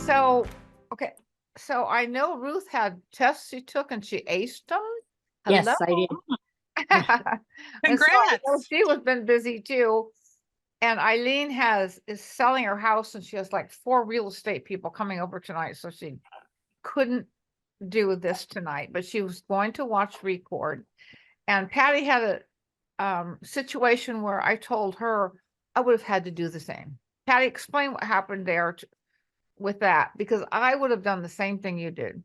So, okay. So I know Ruth had tests she took and she aced them. Hello. Yes, I did. And so I know Congrats. she was been busy too. And Eileen is selling her house and she has like 4 real estate people coming over tonight. So she couldn't do this tonight, but she was going to watch record. And Patty had a situation where I told her I would have had to do the same. Patty, explain what happened there with that, because I would have done the same thing you did.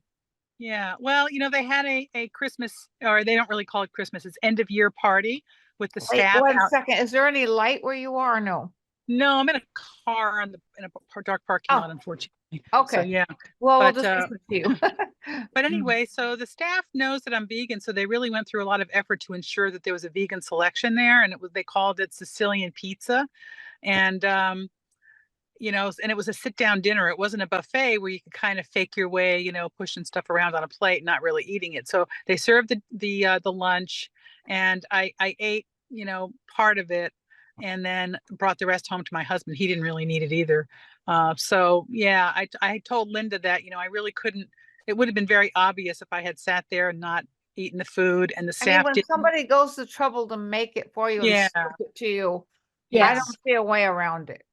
Yeah. Well, they had a Christmas, or they don't really call it Christmas. It's end of year party with the Wait staff 1 out. second. Is there any light where you are? No. No, I'm in a car in a dark parking Oh, lot, unfortunately. okay. So yeah. Well, we'll But just listen to you. but anyway, so the staff knows that I'm vegan, so they really went through a lot of effort to ensure that there was a vegan selection there, and they called it Sicilian pizza, and and it was a sit down dinner. It wasn't a buffet where you could kind of fake your way, pushing stuff around on a plate, not really eating it. So they served the lunch, and I ate, part of it, and then brought the rest home to my husband. He didn't really need it either. So yeah, I told Linda that, I really couldn't. It would have been very obvious if I had sat there and not eaten the food, and the I mean, staff when didn't. somebody goes to trouble to make it for you and Yeah, serve it to you, I Yes. don't see a way around it.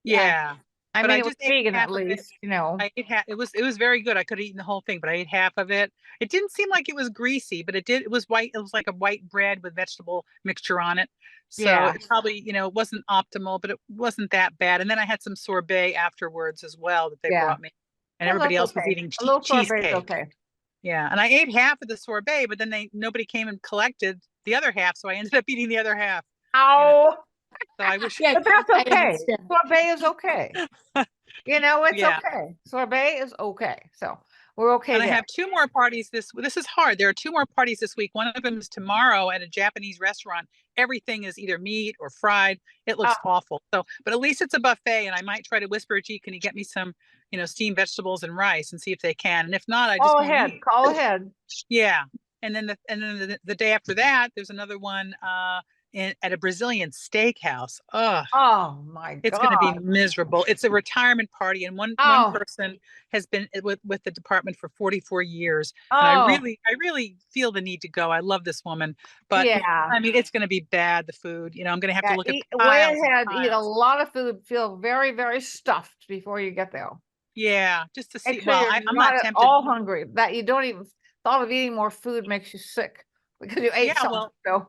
yeah. I But mean, I it was just ate vegan at half of it. least, you know. I ate half. It was very good. I could have eaten the whole thing, but I ate half of it. It didn't seem like it was greasy, but it was white. It was like a white bread with vegetable mixture on it. So Yeah. it probably, it wasn't optimal, but it wasn't that bad. And then I had some sorbet afterwards as well that they Yeah. brought me. And Well, everybody that's else was okay. eating A little sorbet is cheesecake. okay. Yeah. And I ate half of the sorbet, but then nobody came and collected the other half. So I ended up eating the other half. Oh, So I wish. Yeah, but that's I okay. understand. Sorbet is okay. It's Yeah. okay. Sorbet is okay. So we're okay And I there. have 2 more parties this is hard. There are 2 more parties this week. One of them is tomorrow at a Japanese restaurant. Everything is either meat or fried. It looks Oh, awful. So, but at least it's a buffet, and I might try to whisper, gee, can you get me some, steamed vegetables and rice, and see if they can. And if not, I just call won't ahead. eat. Call ahead. Yeah. And then the day after that, there's another one at a Brazilian steakhouse. Ugh. Oh my It's going to be God. miserable. It's a retirement party, and one Oh, person has been with the department for 44 years, and oh, I really feel the need to go. I love this woman, but yeah. I mean, it's going to be bad. The food, I'm going to have to Yeah, look at eat way piles and ahead, eat a piles. lot of food, feel very, very stuffed before you get there. Yeah, just to Make see. sure Well, you're I'm not not at tempted. all hungry, that you don't even thought of eating more food makes you sick because you ate Yeah, something. well, So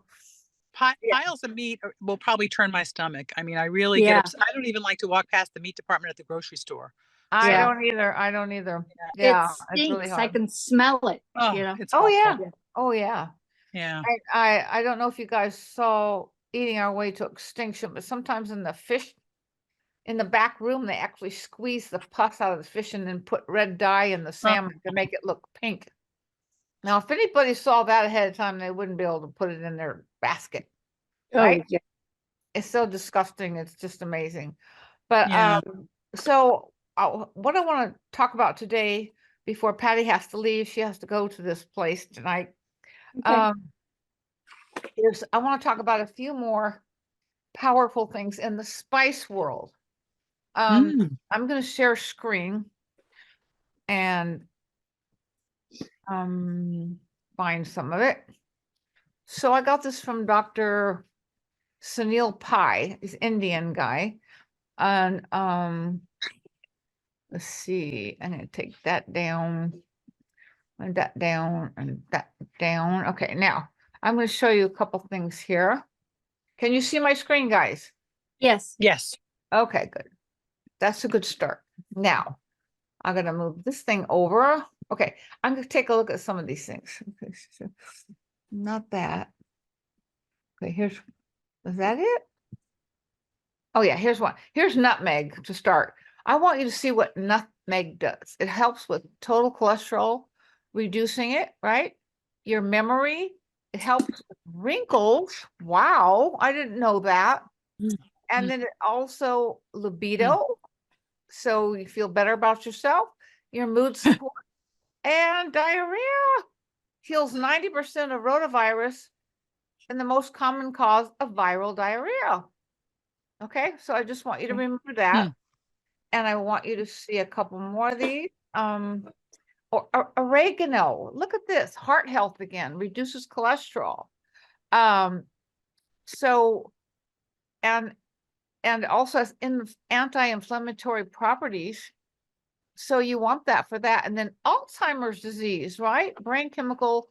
yeah, piles of meat will probably turn my stomach. I mean, I really get Yeah, upset. I don't even like to walk past the meat department at the grocery store. I So, yeah. don't either. I don't either. It Yeah, it's really stinks. I hard. can smell it, oh, you know. it's Oh awful. yeah. Oh yeah. Yeah. I don't know if you guys saw Eating Our Way to Extinction, but sometimes in the fish in the back room they actually squeeze the pus out of the fish and then put red dye in the Oh, salmon to make it look pink. Now, if anybody saw that ahead of time, they wouldn't be able to put it in their basket, right? Oh, yeah. It's so disgusting. It's just amazing. But yeah. so what I want to talk about today before Patty has to leave, she has to go to this place tonight. Okay. Is I want to talk about a few more powerful things in the spice world. Mm. I'm going to share screen and find some of it. So I got this from Dr. Sunil Pai, he's Indian guy. And let's see, I'm gonna take that down and that down and that down. Okay, now I'm gonna show you a couple things here. Can you see my screen, guys? Yes. Yes. Okay, good. That's a good start. Now I'm gonna move this thing over. Okay, I'm gonna take a look at some of these things. Okay, so not that. Okay, is that it? Oh yeah, here's one. Here's nutmeg to start. I want you to see what nutmeg does. It helps with total cholesterol, reducing it, right? Your memory. It helps with wrinkles. Wow, I didn't know that. And then it also libido. So you feel better about yourself, your mood support, and diarrhea. Heals 90% of rotavirus and the most common cause of viral diarrhea. Okay, so I just want you to remember that. And I want you to see a couple more of these. Oregano, look at this, heart health again, reduces cholesterol. So, and also has anti-inflammatory properties. So you want that for that. And then Alzheimer's disease, right? Brain chemical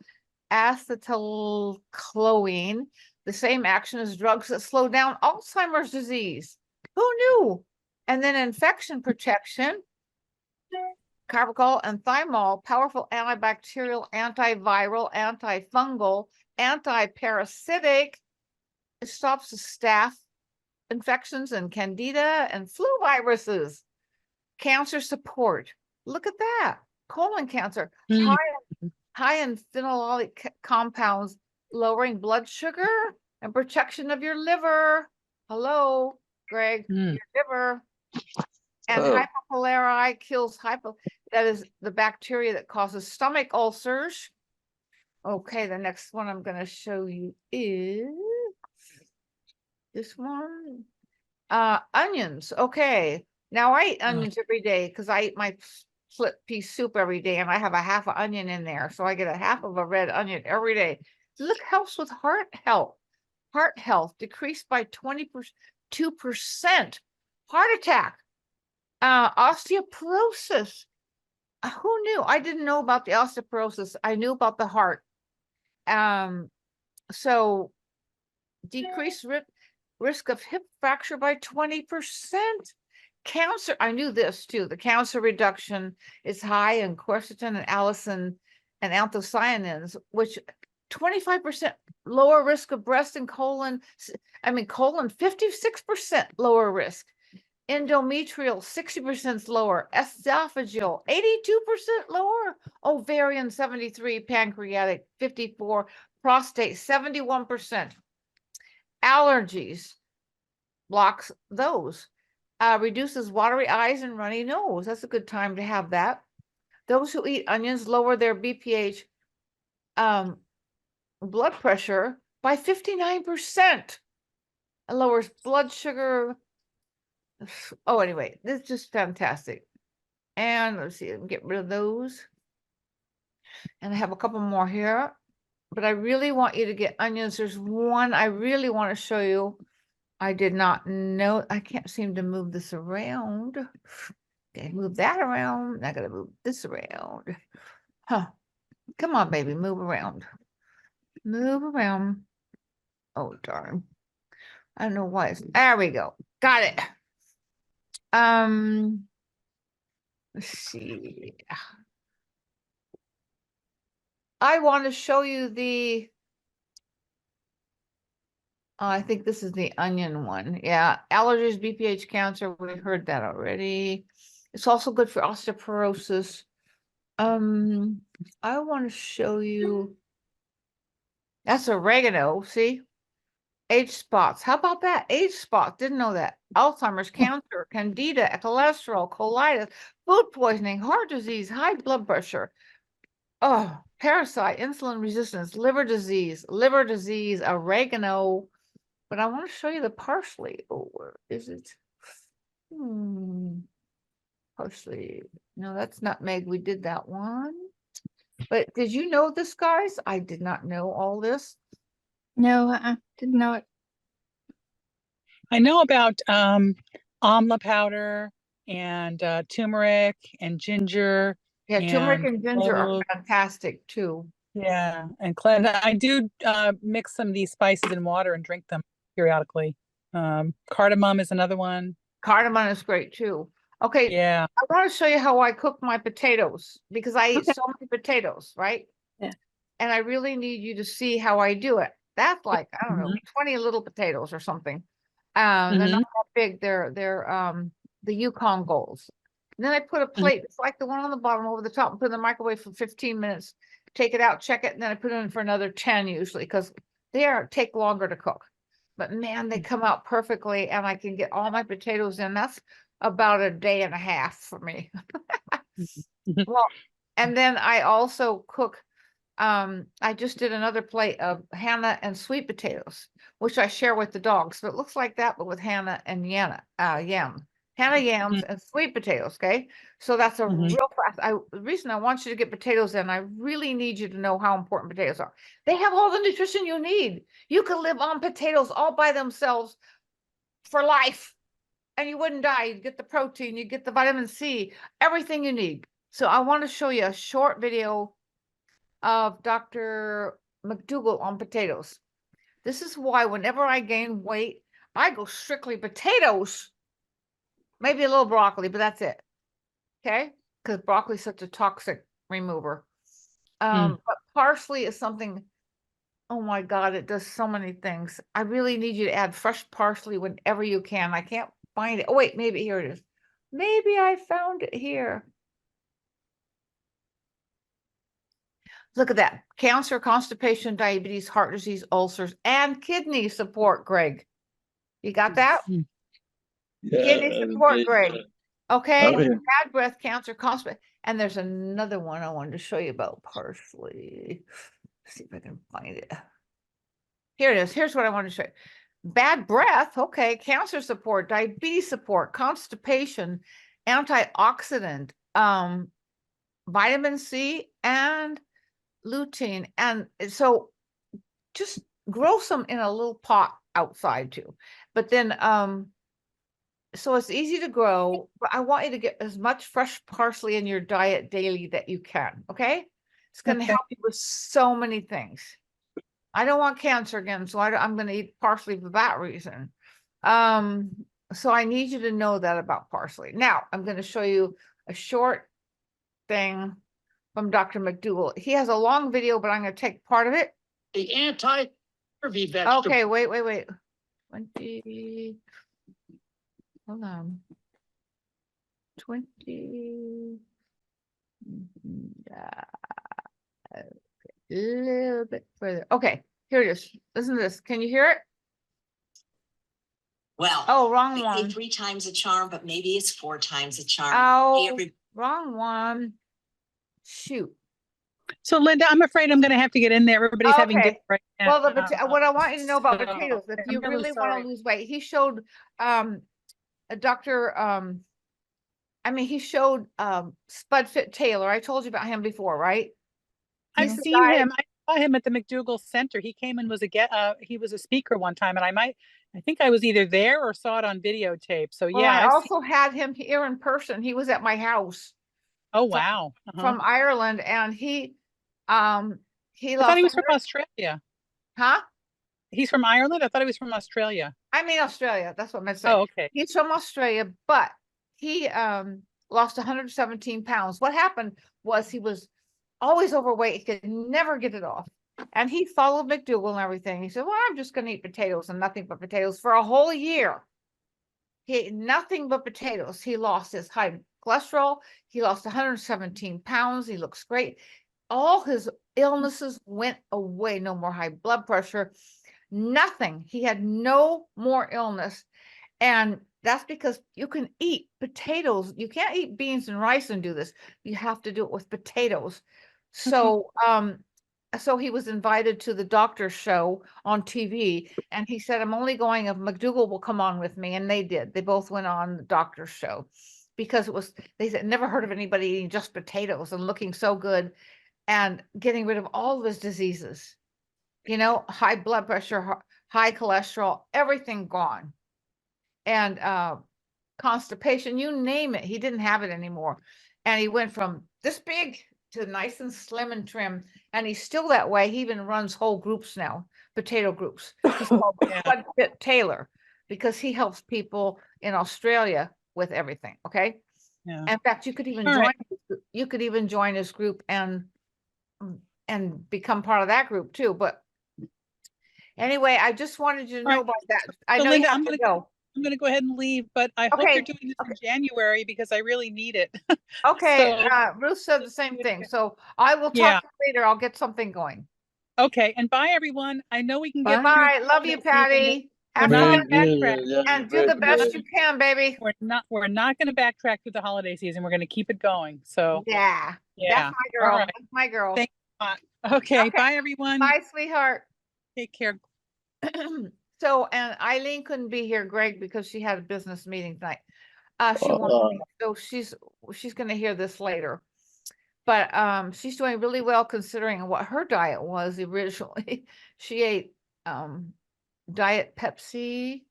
acetylcholine, the same action as drugs that slow down Alzheimer's disease. Who knew? And then infection protection, carbachol and thymol, powerful antibacterial, antiviral, antifungal, antiparasitic. It stops the staph infections and candida and flu viruses. Cancer support. Look at that. Colon cancer. Mm. High in phenolic compounds, lowering blood sugar and protection of your liver. Hello, Greg, Mm. your liver. And Oh. hypochlorite kills that is the bacteria that causes stomach ulcers. Okay, the next one I'm going to show you is this one. Onions. Okay. Now I eat onions every day because I eat my split pea soup every day and I have a half an onion in there. So I get a half of a red onion every day. Look, helps with heart health. Heart health decreased by 22%. Heart attack. Osteoporosis. Who knew? I didn't know about the osteoporosis. I knew about the heart. So decreased risk of hip fracture by 20%. Cancer, I knew this too. The cancer reduction is high in quercetin and allicin and anthocyanins, which 25% lower risk of breast and colon, 56% lower risk. Endometrial, 60% lower. Esophageal, 82% lower. Ovarian, 73%. Pancreatic, 54%. Prostate, 71%. Allergies, blocks those. Reduces watery eyes and runny nose. That's a good time to have that. Those who eat onions lower their BPH blood pressure by 59%. It lowers blood sugar. Oh, anyway, this is just fantastic. And let's see, get rid of those. And I have a couple more here, but I really want you to get onions. There's one I really want to show you. I did not know. I can't seem to move this around. Okay, move that around. I gotta move this around. Huh. Come on, baby, move around. Move around. Oh, darn. I don't know why there we go. Got it. Let's see. I want to show you the I think this is the onion one. Yeah, allergies, BPH, cancer. We heard that already. It's also good for osteoporosis. I want to show you. That's oregano. See, age spots. How about that? Age spots. Didn't know that. Alzheimer's, cancer, candida, cholesterol, colitis, food poisoning, heart disease, high blood pressure. Oh, parasite, insulin resistance, liver disease, oregano. But I want to show you the parsley. Oh, where is it? Parsley. No, that's nutmeg. We did that one. But did you know this, guys? I did not know all this. No, I didn't know it. I know about amla powder and turmeric and ginger. Yeah, turmeric and ginger are clove. fantastic too. Yeah, and cleanse. I do mix some of these spices in water and drink them periodically. Cardamom is another one. Cardamom is great too. Okay, Yeah. I want to show you how I cook my potatoes because I eat so many potatoes, right? Yeah. And I really need you to see how I do it. That's like, I don't know, 20 little potatoes or something. They're not that big. They're the Yukon Golds. And then I put a plate, it's like the one on the bottom over the top, and put it in the microwave for 15 minutes, take it out, check it, and then I put it in for another 10 usually because take longer to cook. But man, they come out perfectly and I can get all my potatoes in. That's about a day and a half for me. Well, and then I also cook, I just did another plate of Hannah and sweet potatoes, which I share with the dogs. So it looks like that, but with Hannah and yam. Hannah yams, and sweet potatoes, okay? So that's a Mhm. real fast. The reason I want you to get potatoes in, I really need you to know how important potatoes are. They have all the nutrition you need. You could live on potatoes all by themselves for life, and you wouldn't die. You'd get the protein, you get the vitamin C, everything you need. So I want to show you a short video of Dr. McDougall on potatoes. This is why whenever I gain weight, I go strictly potatoes. Maybe a little broccoli, but that's it. Okay? Because broccoli is such a toxic remover. But parsley is something, oh my God, it does so many things. I really need you to add fresh parsley whenever you can. I can't find it. Oh, wait, maybe here it is. Maybe I found it here. Look at that. Cancer, constipation, diabetes, heart disease, ulcers, and kidney support, Greg. You got that? Kidney support, Greg. Okay, bad breath, cancer, constipation. And there's another one I wanted to show you about parsley. Let's see if I can find it. Here it is. Here's what I want to show you. Bad breath, okay, cancer support, diabetes support, constipation, antioxidant, vitamin C, and lutein. And so just grow some in a little pot outside too. But then so it's easy to grow, but I want you to get as much fresh parsley in your diet daily that you can, okay? It's going to Okay. help you with so many things. I don't want cancer again, so I'm going to eat parsley for that reason. So I need you to know that about parsley. Now, I'm going to show you a short thing from Dr. McDougall. He has a long video, but I'm going to take part of it. The anti-scurvy vegetable. Okay, wait. 20. Hold on. 20. A little bit further. Okay, here it is. Listen to this. Can you hear it? Well, Oh, wrong they say one. 3 times a charm, but maybe it's 4 times a charm. Oh, Every- wrong one. Shoot. So Linda, I'm afraid I'm going to have to get in there. Everybody's having Okay. dinner right now. Well, what I want you to know about so potatoes, if I'm you really really want sorry. to lose weight, he showed a doctor he showed Spud Fit Taylor. I told you about him before, right? I've He's the seen guy- him. I saw him at the McDougall Center. He came and was he was a speaker one time, and I think I was either there or saw it on videotape. So Well, yeah, I I've also had him here in person. He was at my house oh wow. from Ireland, and he I lost. thought he was from Australia. Huh? He's from Ireland? I thought he was from Australia. I mean Australia. That's what I meant to say. Oh, okay. He's from Australia, but he lost 117 pounds. What happened was he was always overweight. He could never get it off. And he followed McDougall and everything. He said, well, I'm just going to eat potatoes and nothing but potatoes for a whole year. He ate nothing but potatoes. He lost his high cholesterol. He lost 117 pounds. He looks great. All his illnesses went away. No more high blood pressure. Nothing. He had no more illness. And that's because you can eat potatoes. You can't eat beans and rice and do this. You have to do it with potatoes. So, so he was invited to the doctor's show on TV, and he said, I'm only going if McDougall will come on with me. And they did. They both went on the doctor's show because they said, never heard of anybody eating just potatoes and looking so good and getting rid of all of his diseases. High blood pressure, high cholesterol, everything gone. And constipation, you name it. He didn't have it anymore. And he went from this big to nice and slim and trim. And he's still that way. He even runs whole groups now, potato groups. He's called Spud Fit Taylor because he helps people in Australia with everything. Okay. Yeah. In fact, you could even All join. right. You could even join his group and become part of that group too. But anyway, I just wanted you to know right. about that. I So know Linda, you have to go. I'm going to go ahead and leave, but I hope Okay. you're doing this in January because I really need it. Okay, So- Ruth said the same thing. So I will talk Yeah. to you later. I'll get something going. Okay, and bye everyone. I know we can get through Bye. the Love you, holiday season. Patty. Have We're fun not gonna backtrack. and do the best you can, baby. We're not going to backtrack through the holiday season. We're going to keep it going. So Yeah, yeah. that's my girl. All right. That's my girl. Thank- Okay, Okay. bye everyone. Bye, sweetheart. Take care. So, and Eileen couldn't be here, Greg, because she had a business meeting tonight. She wants, so she's gonna hear this later. But she's doing really well considering what her diet was originally. She ate Diet Pepsi,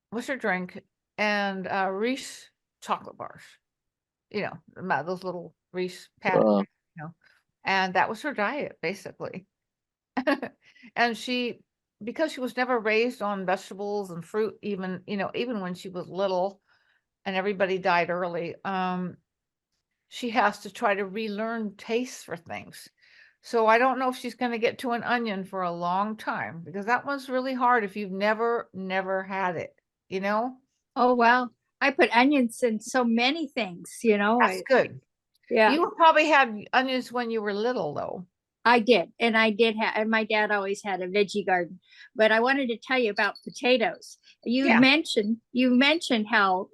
what's her drink, and Reese chocolate bars. You know, those little Reese packets, you know, and that was her diet basically. And she, because she was never raised on vegetables and fruit, even, you know, even when she was little and everybody died early, she has to try to relearn tastes for things. So I don't know if she's going to get to an onion for a long time, because that one's really hard if you've never had it, you know? Oh, wow. I put onions in so many things, you know. That's good. Yeah, You probably had onions when you were little though. I did. And I did have, and my dad always had a veggie garden. But I wanted to tell you about potatoes. Yeah. You mentioned how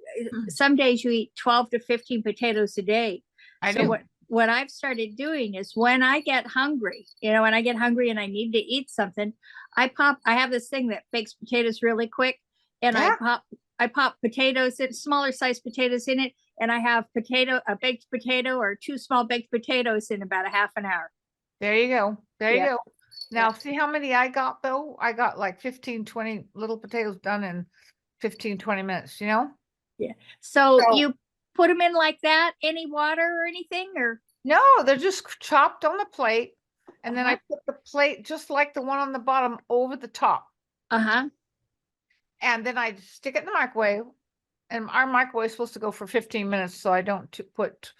some days you eat 12 to 15 potatoes a day. I So do. what I've started doing is when I get hungry, you know, when I get hungry and I need to eat something, I have this thing that bakes potatoes really quick, and Yeah. I pop potatoes in, smaller sized potatoes in it, and I have a baked potato or 2 small baked potatoes in about a half an hour. There you go. There you Yeah. go. Now, see how many I got though? I got like 15, 20 little potatoes done in 15, 20 minutes, you know? So So- you put them in like that, any water or anything, or? No, they're just chopped on the plate. And then I Uh-huh. put the plate, just like the one on the bottom, over the top. Uh-huh. And then I stick it in the microwave. And our microwave is supposed to go for 15 minutes, so I don't put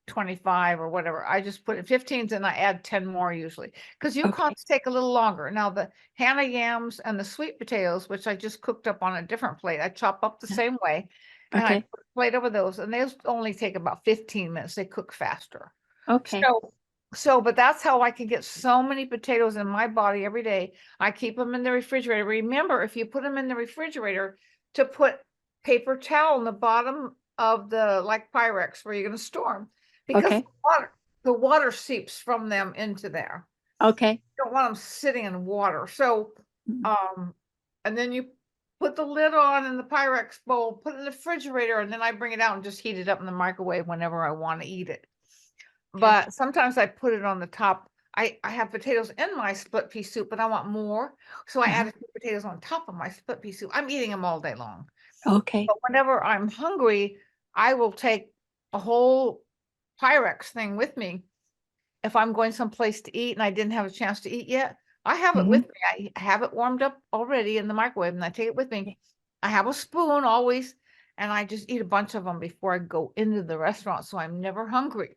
25 or whatever. I just put it 15s and I add 10 more usually. Because Yukons take a little longer. Now the Hannah yams and the sweet potatoes, which I just cooked up on a different plate, I chop up the same way. And I Okay. put a plate over those, and those only take about 15 minutes. They cook faster. Okay. But that's how I can get so many potatoes in my body every day. I keep them in the refrigerator. Remember, if you put them in the refrigerator, to put paper towel in the bottom of the, like Pyrex, where you're going to store them, because Okay. the water seeps from them into there. Okay. You don't want them sitting in water. So, and then you put the lid on in the Pyrex bowl, put it in the refrigerator, and then I bring it out and just heat it up in the microwave whenever I want to eat it. But sometimes I put it on the top. I have potatoes in my split pea soup, but I want more. So I add a few potatoes on top of my split pea soup. I'm eating them all day long. Okay. But whenever I'm hungry, I will take a whole Pyrex thing with me. If I'm going someplace to eat and I didn't have a chance to eat yet, I have it with me. I have it warmed up already in the microwave, and I take it with me. I have a spoon always, and I just eat a bunch of them before I go into the restaurant, so I'm never hungry.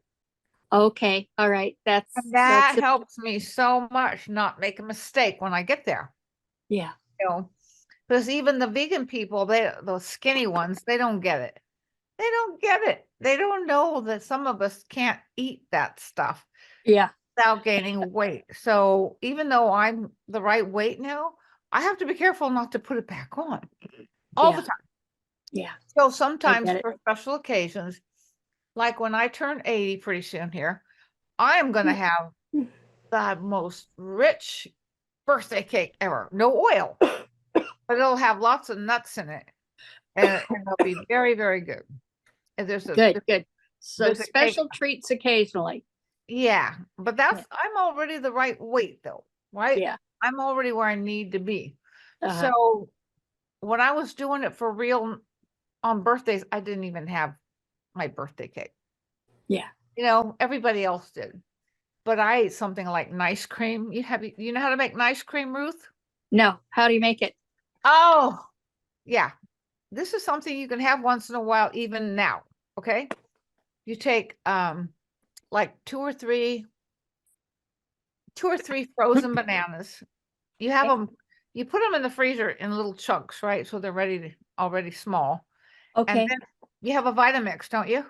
Okay. All right. And That's that helps me so much not make a mistake when I get there. yeah. You know, because even the vegan people, those skinny ones, they don't get it. They don't get it. They don't know that some of us can't eat that stuff Yeah. without gaining weight. So even though I'm the right weight now, I have to be careful not to put it back on all the Yeah. time. Yeah. So sometimes get it. for special occasions, like when I turn 80 pretty soon here, I'm going to have the most rich birthday cake ever. No oil, but it'll have lots of nuts in it. And it'll be very, very good. And there's a Good. So there's a cake- special treats occasionally. Yeah, but I'm already the right weight though, right? Yeah. I'm already where I need to be. Uh-huh. So when I was doing it for real on birthdays, I didn't even have my birthday cake. Yeah. You know, everybody else did. But I ate something like nice cream. You know how to make nice cream, Ruth? No. How do you make it? Oh, yeah. This is something you can have once in a while, even now. Okay. You take like two or three frozen bananas. You have Okay. them, you put them in the freezer in little chunks, right? So they're already small. Okay. And then you have a Vitamix, don't you?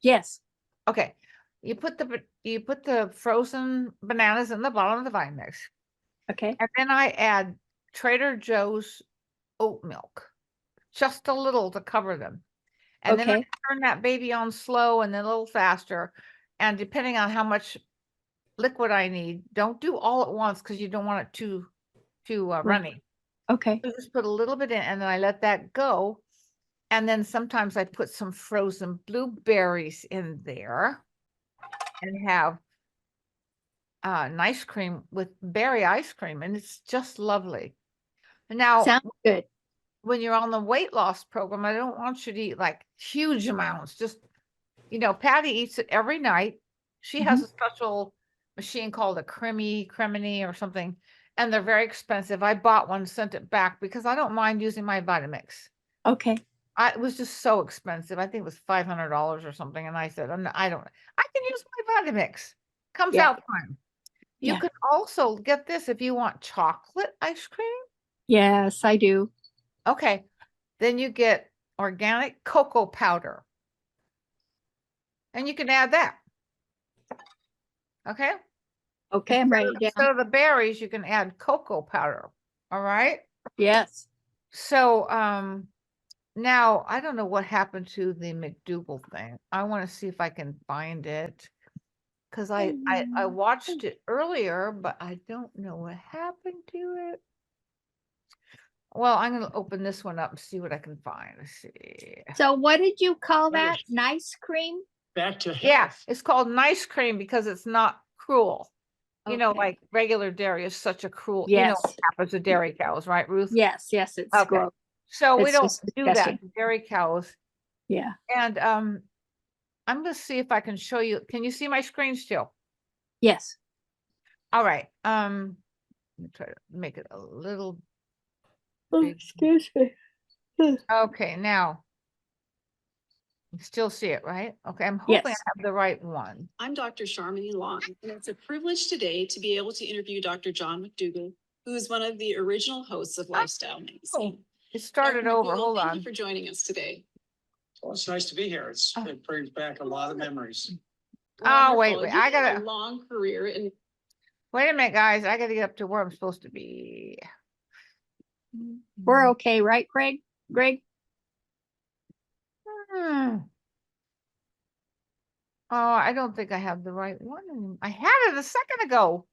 Yes. Okay. You put the frozen bananas in the bottom of the Vitamix. Okay. And then I add Trader Joe's oat milk, just a little to cover them. And then I Okay. turn that baby on slow and then a little faster. And depending on how much liquid I need, don't do all at once because you don't want it too runny. Okay. So just put a little bit in, and then I let that go. And then sometimes I put some frozen blueberries in there and have an ice cream with berry ice cream, and it's just lovely. Now, Sounds good. when you're on the weight loss program, I don't want you to eat like huge amounts. Just, Patty eats it every night. She has a special machine called a Cremini or something, and they're very expensive. I bought one, sent it back because I don't mind using my Vitamix. Okay. It was just so expensive. I think it was $500 or something. And I said, I can use my Vitamix. Comes Yeah. out fine. You Yeah. can also get this if you want chocolate ice cream. Yes, I do. Okay. Then you get organic cocoa powder. And you can add that. Okay. Okay, I'm writing it Instead down. of the berries, you can add cocoa powder. All right. Yes. So, now I don't know what happened to the McDougal thing. I want to see if I can find it. Because I watched it earlier, but I don't know what happened to it. Well, I'm going to open this one up and see what I can find. Let's see. So what did you call What that? is- Nice cream? Back to Yeah, health. it's called nice cream because it's not cruel. Okay. Like regular dairy is such a cruel, Yes. what happens to dairy cows, right, Ruth? Yes, it's Okay. gross. So we It's don't just do that disgusting. to dairy cows. Yeah. And I'm going to see if I can show you. Can you see my screen still? Yes. All right. Let me try to make it a little. Oh, Big. excuse me. Okay, now. You still see it, right? Okay, I'm hoping I Yes. have the right one. I'm Dr. Sharmini Long, and it's a privilege today to be able to interview Dr. John McDougall, who is one of the original hosts of Lifestyle Magazine. It started Dr. over. McDougall, Hold thank on. you for joining us today. Well, it's nice to be here. Oh. It brings back a lot of memories. Oh, wait, Wonderful. wait, I You've had gotta- a long career in Wait a minute, guys. I got to get up to where I'm supposed to be. We're okay, right, Greg? Hmm. Oh, I don't think I have the right one. I had it a second ago.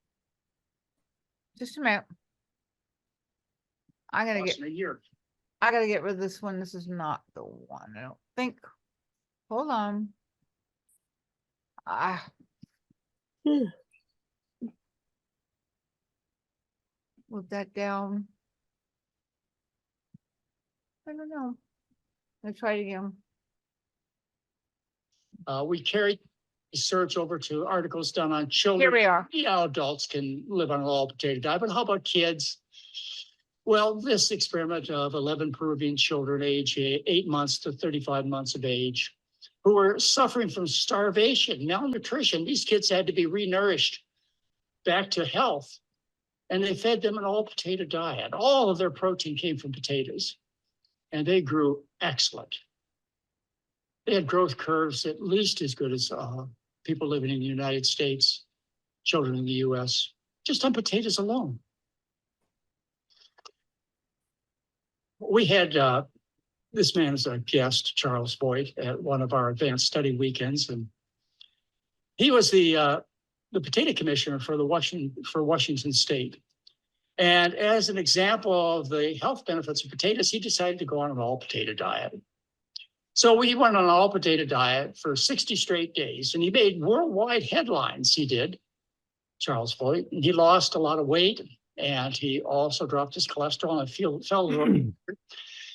Just a minute. I gotta Less get. than a year. I gotta get rid of this one. This is not the one. I don't think. Hold on. Ah. Move that down. I don't know. Let's try it again. We carried research over to articles done on Here children. we are. Yeah, adults can live on an all potato diet, but how about kids? Well, this experiment of 11 Peruvian children aged 8 months to 35 months of age who were suffering from starvation, malnutrition. These kids had to be renourished back to health. And they fed them an all potato diet. All of their protein came from potatoes, and they grew excellent. They had growth curves at least as good as people living in the United States, children in the US, just on potatoes alone. We had this man as a guest, Charles Boyd, at one of our advanced study weekends, and he was the potato commissioner for Washington State. And as an example of the health benefits of potatoes, he decided to go on an all potato diet. So we went on an all potato diet for 60 straight days, and he made worldwide headlines. He did, Charles Boyd. And he lost a lot of weight, and he also dropped his cholesterol and fell.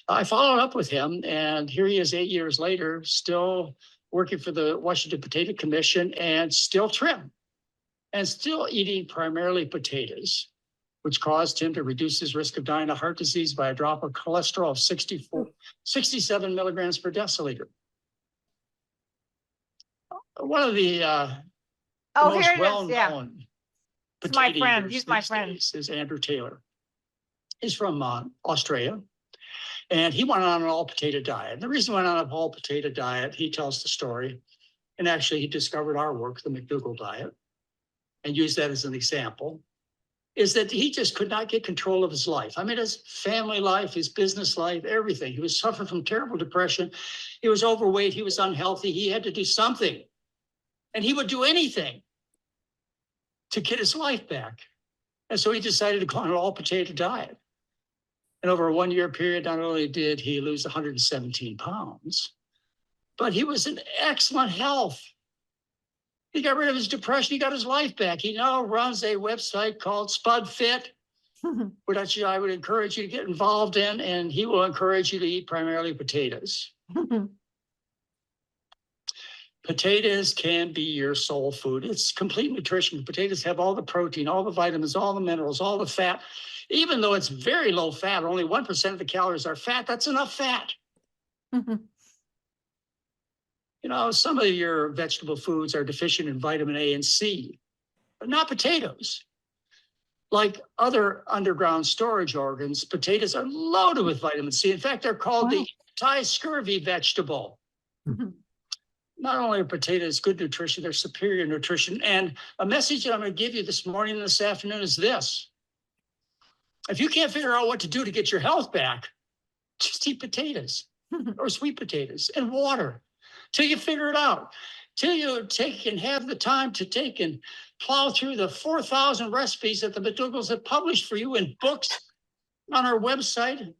I followed up with him, and here he is 8 years later, still working for the Washington Potato Commission and still trim and still eating primarily potatoes, which caused him to reduce his risk of dying of heart disease by a drop of cholesterol of 67 milligrams per deciliter. One of the Oh, most here it is. Yeah. well-known It's my potato friend. eaters He's my these friend. days is Andrew Taylor. He's from Australia, and he went on an all potato diet. And the reason he went on an all potato diet, he tells the story, and actually he discovered our work, the McDougall diet, and used that as an example, is that he just could not get control of his life. I mean, his family life, his business life, everything. He was suffering from terrible depression. He was overweight. He was unhealthy. He had to do something. And he would do anything to get his life back. And so he decided to go on an all potato diet. And over a 1 year period, not only did he lose 117 pounds, but he was in excellent health. He got rid of his depression. He got his life back. He now runs a website called Spud Fit, which I would encourage you to get involved in, and he will encourage you to eat primarily potatoes. Potatoes can be your soul food. It's complete nutrition. Potatoes have all the protein, all the vitamins, all the minerals, all the fat. Even though it's very low fat, only 1% of the calories are fat, that's enough fat. You know, some of your vegetable foods are deficient in vitamin A and C, but not potatoes. Like other underground storage organs, potatoes are loaded with vitamin C. In fact, they're called the anti-scurvy vegetable. Not only are potatoes good nutrition, they're superior nutrition. And a message that I'm going to give you this morning and this afternoon is this. If you can't figure out what to do to get your health back, just eat potatoes or sweet potatoes and water till you figure it out, till you take and have the time to take and plow through the 4,000 recipes that the McDougals have published for you in books, on our website,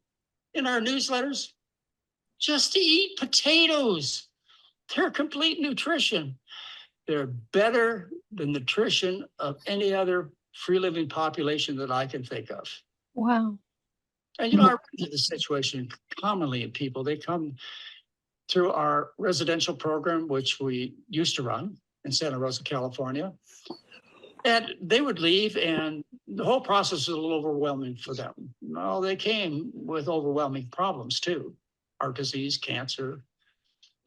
in our newsletters. Just to eat potatoes. They're complete nutrition. They're better than nutrition of any other free living population that I can think of. Wow. And, you know, I run into this situation commonly in people. They come through our residential program, which we used to run in Santa Rosa, California. And they would leave, and the whole process was a little overwhelming for them. Well, they came with overwhelming problems too. Heart disease, cancer,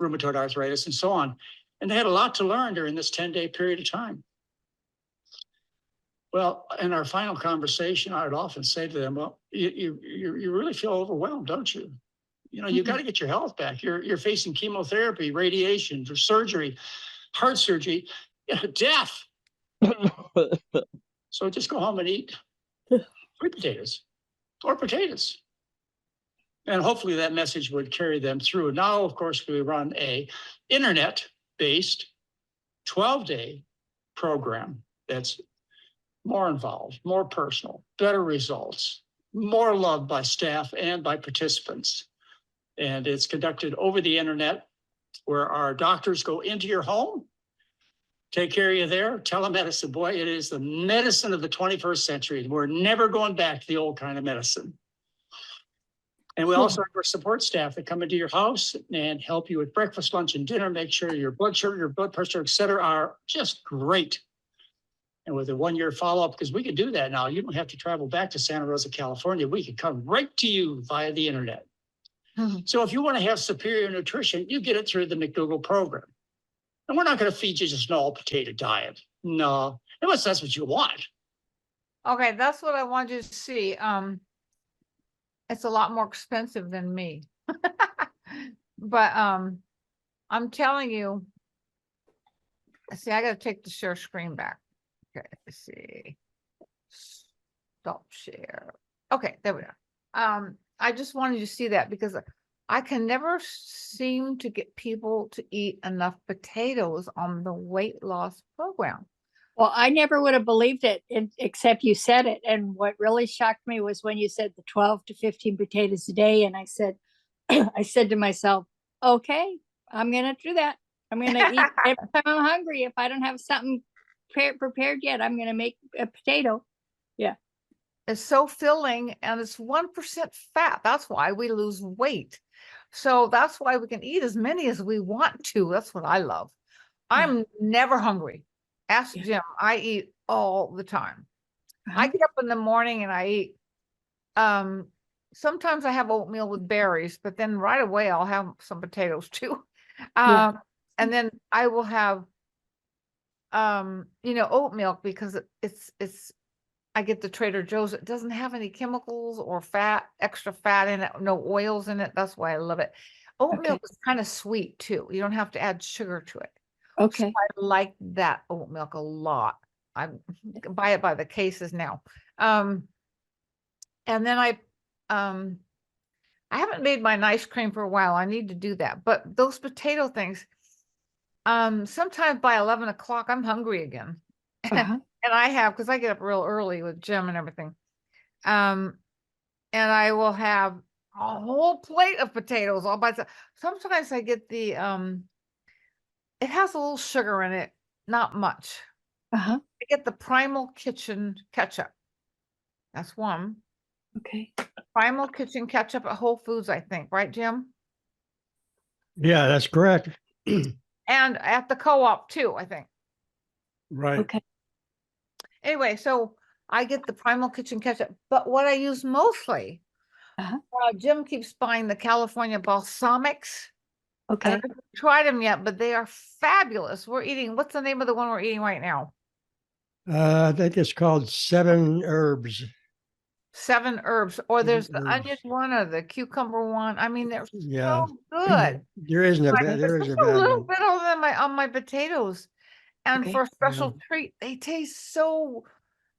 rheumatoid arthritis, and so on. And they had a lot to learn during this 10-day period of time. Well, in our final conversation, I would often say to them, well, you really feel overwhelmed, don't you? You know, you got to get your health back. You're facing chemotherapy, radiation, or surgery, heart surgery, death. So just go home and eat sweet potatoes or potatoes. And hopefully that message would carry them through. Now, of course, we run a internet-based 12-day program that's more involved, more personal, better results, more loved by staff and by participants. And it's conducted over the internet, where our doctors go into your home, take care of you there. Telemedicine, boy, it is the medicine of the 21st century. We're never going back to the old kind of medicine. And we also have our support staff that come into your house and help you with breakfast, lunch, and dinner, make sure your blood sugar, your blood pressure, et cetera, are just great. And with a 1-year follow-up, because we can do that now. You don't have to travel back to Santa Rosa, California. We can come right to you via the internet. So if you want to have superior nutrition, you get it through the McDougall program. And we're not going to feed you just an all potato diet. No, unless that's what you want. Okay, that's what I wanted you to see. It's a lot more expensive than me. But I'm telling you, see, I gotta take the share screen back. Okay, let's see. Stop share. Okay, there we are. I just wanted you to see that because I can never seem to get people to eat enough potatoes on the weight loss program. Well, I never would have believed it, except you said it. And what really shocked me was when you said the 12 to 15 potatoes a day. And I said, I said to myself, okay, I'm going to do that. I'm going to eat every time I'm hungry. If I don't have something prepared yet, I'm going to make a potato. Yeah. It's so filling and it's 1% fat. That's why we lose weight. So that's why we can eat as many as we want to. That's what I love. I'm never hungry. Ask Jim, I eat all the time. I get up in the morning and I eat. Sometimes I have oatmeal with berries, but then right away I'll have some potatoes too. And then I will have, oat milk because it's, I get the Trader Joe's. It doesn't have any chemicals or extra fat in it, no oils in it. That's why I love it. Oat milk is kind of sweet too. You don't have to add sugar to it. Okay. So I like that oat milk a lot. I buy it by the cases now. And then I haven't made my ice cream for a while. I need to do that. But those potato things, sometimes by 11 o'clock, I'm hungry again. And I have, because I get up real early with Jim and everything. and I will have a whole plate of potatoes all by itself. Sometimes I get the, it has a little sugar in it, not much. Uh-huh, I get the Primal Kitchen ketchup. That's one. okay. Primal Kitchen ketchup at Whole Foods, I think, right, Jim? Yeah, that's correct. And at the co-op too, I think. Right. Okay. Anyway, so I get the Primal Kitchen ketchup, but what I use mostly, Uh-huh. Jim keeps buying the California balsamics. I Okay. haven't tried them yet, but they are fabulous. We're eating, what's the name of the one we're eating right now? I think it's called Seven Herbs. 7 Herbs, or there's the Herbs. onion one or the cucumber one. I mean, they're Yeah. so good. There isn't a Like, bad, there is just a a bad little one. bit on my potatoes. And Okay. for a special treat, they taste so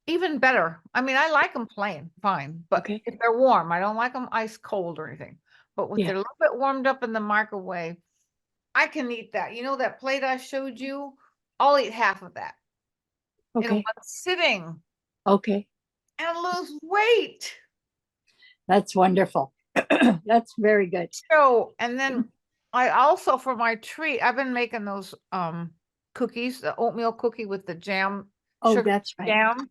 even better. I mean, I like them plain, fine, but Okay. if they're warm, I don't like them ice cold or anything. But when Yeah. they're a little bit warmed up in the microwave, I can eat that. You know that plate I showed you? I'll eat half of that in Okay. one sitting Okay. and lose weight. That's wonderful. That's very good. So, and then I also, for my treat, I've been making those cookies, the oatmeal cookie with the jam, Oh, sugar that's right. jam.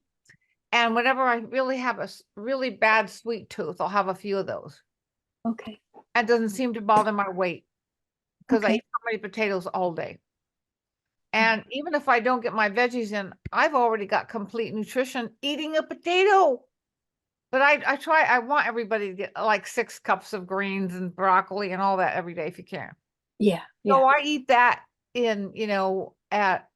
And whenever I really have a really bad sweet tooth, I'll have a few of those. Okay. That doesn't seem to bother my weight because I Okay. eat so many potatoes all day. And even if I don't get my veggies in, I've already got complete nutrition eating a potato. But I want everybody to get like 6 cups of greens and broccoli and all that every day if you can. Yeah. So Yeah. I eat that in, at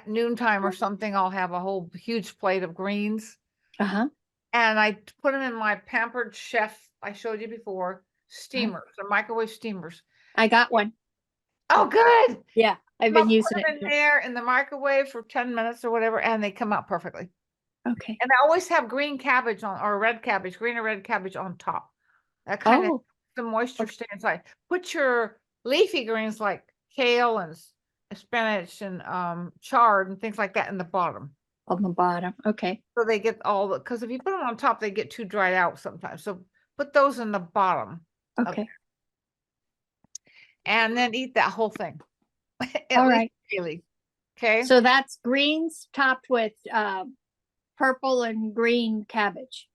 noontime or something, I'll have a whole huge plate of greens. Uh-huh. And I put them in my Pampered Chef, I showed you before, steamers, or microwave steamers. I got one. Oh, good. Yeah. I've I'll been put using them it. in there in the microwave for 10 minutes or whatever, and they come out perfectly. Okay. And I always have green cabbage on, or red cabbage, green or red cabbage on top. That kind of, Oh, the moisture stay inside. Put your leafy greens like kale and spinach and chard and things like that in the bottom. on the bottom. Okay. So they get all the, because if you put them on top, they get too dried out sometimes. So put those in the bottom Okay. and then eat that whole thing. At All least right. daily. Okay. So that's greens topped with purple and green cabbage.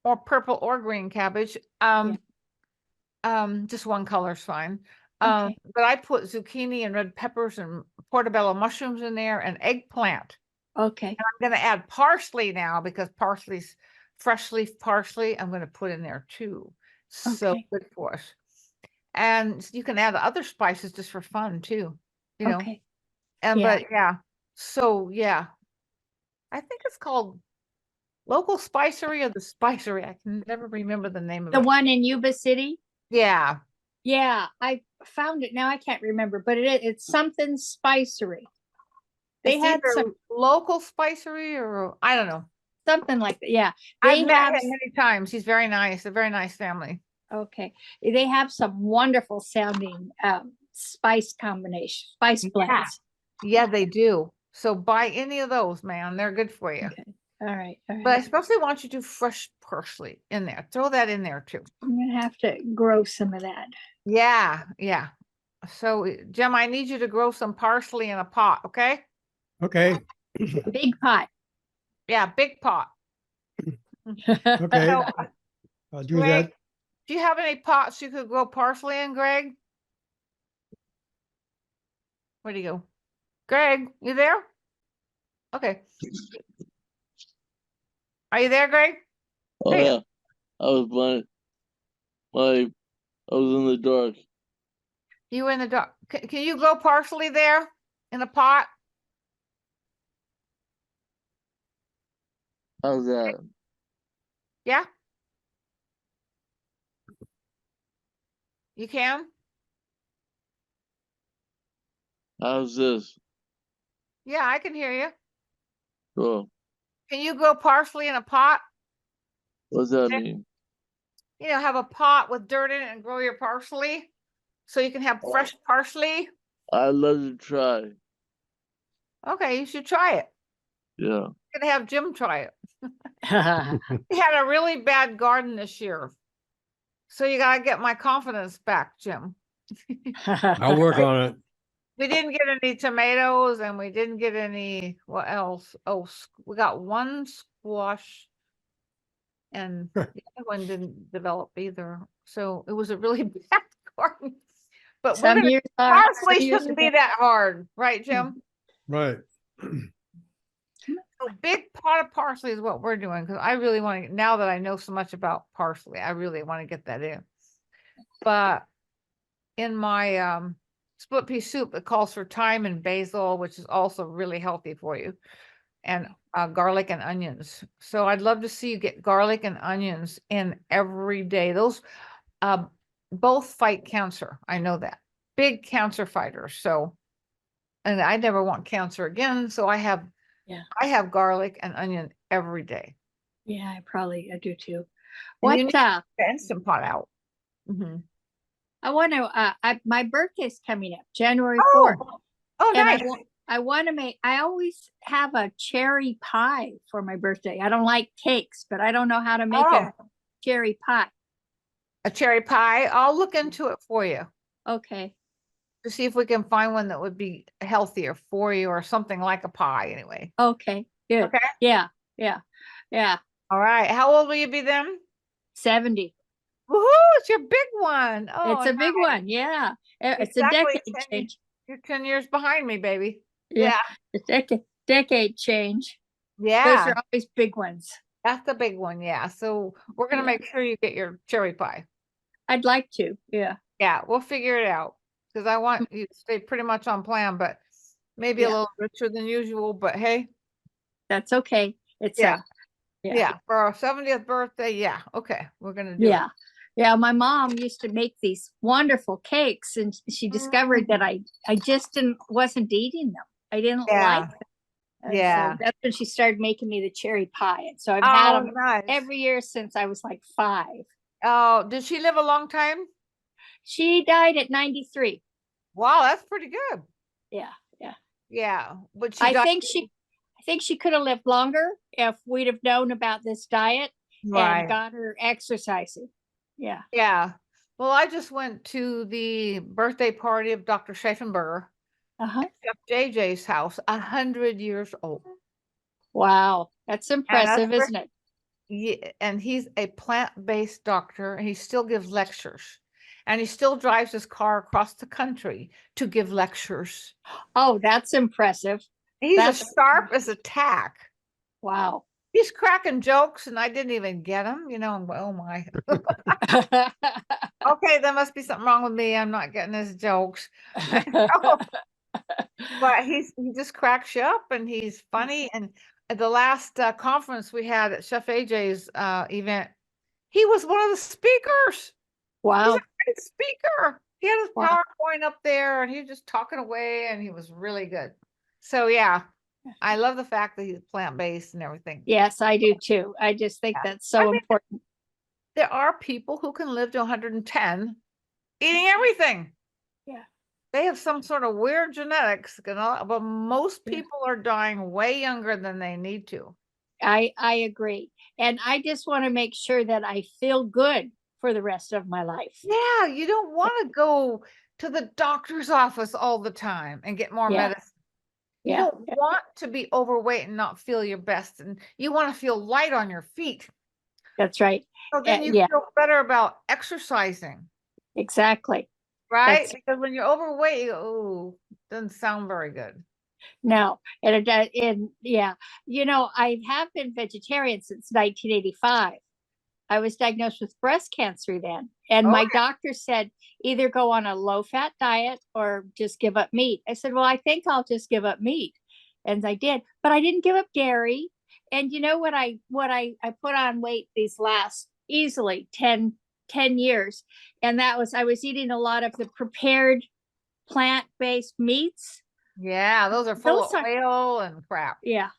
Or purple or green cabbage. Just one color is fine. Okay. But I put zucchini and red peppers and portobello mushrooms in there and eggplant. Okay. And I'm going to add parsley now because parsley's fresh leaf parsley. I'm going to put in there too. So Okay. good for us. And you can add other spices just for fun too, Okay. And Yeah. but yeah, so yeah, I think it's called Local Spicery or the Spicery. I can never remember the name of The it. one in Yuba City. Yeah, Yeah, I found it now. I can't remember, but it's something spicery. They it's had either some Local Spicery or I don't know. something like that. Yeah, I've they met have. him many times. He's very nice, a very nice family. Okay, they have some wonderful sounding spice combination, spice Yeah. blends. Yeah, they do. So buy any of those, man. They're good for you. Okay, all right, all right. But I especially want you to do fresh parsley in there. Throw that in there too. I'm gonna have to grow some of that. Yeah, yeah. So Jim, I need you to grow some parsley in a pot, okay? Okay, Big pot. Yeah, big pot. okay, So, I'll do Greg, that. do you have any pots you could grow parsley in, Greg? Where'd he go? Greg, you there? Okay. Are you there, Greg? Oh Hey. yeah, I was I was in the dark. You were in the dark. Can you grow parsley there in a pot? How's that? Yeah? You can? How's this? Yeah, I can hear you. Cool. Can you grow parsley in a pot? What's that Yeah. mean? Have a pot with dirt in it and grow your parsley so you can have fresh parsley. I'd love to try. Okay, you should try it. Yeah. gonna have Jim try it. He had a really bad garden this year. So you gotta get my confidence back, Jim. I'll work on it. We didn't get any tomatoes and we didn't get any, what else? Oh, we got one squash. And the other one didn't develop either. So it was a really bad garden. But we're Some gonna, years are, some parsley years shouldn't are be that hard, right, Jim? Right. A big pot of parsley is what we're doing, because I really want to, now that I know so much about parsley, I really want to get that in. But in my split pea soup, it calls for thyme and basil, which is also really healthy for you, and garlic and onions. So I'd love to see you get garlic and onions in every day. Those both fight cancer. I know that. Big cancer fighters. So, and I never want cancer again. So I have garlic and onion every day. Yeah, I do too. And What, you need the Instant Pot out. Mhm. I want to, my birthday's coming up, January Oh, 4th. oh, And nice. I want to make, I always have a cherry pie for my birthday. I don't like cakes, but I don't know how to make a Oh, cherry pie. a cherry pie. I'll look into it for you Okay. to see if we can find one that would be healthier for you, or something like a pie anyway. Okay. Good. Okay. Yeah. Yeah. Yeah. All right. How old will you be then? 70. Woohoo! It's your big one. Oh, It's a big nice. one. Yeah. It's a Exactly decade 10 change. You're 10 years behind me, baby. Yeah. Yeah. The decade change. Those Yeah. are always big ones. That's the big one. Yeah. So we're going to Yeah. make sure you get your cherry pie. I'd like to. Yeah. Yeah. We'll figure it out, because I want you to stay pretty much on plan, but maybe a Yeah. little richer than usual. But hey, That's okay. It's yeah. yeah. Yeah. For our 70th birthday. Yeah. Okay. We're going to do Yeah. Yeah. My mom used to make these wonderful cakes, and she discovered that I just wasn't eating them. I didn't Yeah. like them. And Yeah. so that's when she started making me the cherry pie. And so I've had Oh, them nice. every year since I was like 5. Oh, did she live a long time? She died at 93. Wow. That's pretty good. Yeah. Yeah. Yeah. But she I died. think she could have lived longer if we'd have known about this diet Right. and got her exercising. Yeah. Yeah. Well, I just went to the birthday party of Dr. Schaeffenberger Uh-huh. at Chef JJ's house, 100 years old. Wow. That's impressive, where- isn't it? Yeah, and he's a plant-based doctor, and he still gives lectures. And he still drives his car across the country to give lectures. Oh, that's impressive. He's That's- as sharp as a tack. Wow. He's cracking jokes, and I didn't even get him. I'm going, oh my. Okay, there must be something wrong with me. I'm not getting his jokes. But he just cracks you up, and he's funny. And at the last conference we had at Chef AJ's event, he was one of the speakers. Wow. Great speaker. He had his Wow. PowerPoint up there, and he was just talking away, and he was really good. So yeah, I love the fact that he's plant-based and everything. Yes, I do too. I just think Yeah. that's so important. There are people who can live to 110 eating everything. Yeah. They have some sort of weird genetics, but most Yeah. people are dying way younger than they need to. I agree. And I just want to make sure that I feel good for the rest of my life. Yeah, you don't want to go to the doctor's office all the time and get more Yeah. medicine. You Yeah. don't want to be overweight and not feel your best, and you want to feel light on your feet. That's right. So then you Yeah. feel better about exercising, Exactly. right? That's- Because when you're overweight, you go, oh, doesn't sound very good. No, and it does. And yeah, I have been vegetarian since 1985. I was diagnosed with breast cancer then, and my Okay. doctor said either go on a low-fat diet or just give up meat. I said, well, I think I'll just give up meat, and I did, but I didn't give up dairy. And you know what I put on weight these last easily 10 years, and that was I was eating a lot of the prepared plant-based meats. Yeah, those are full Those of are- oil and crap. Yeah.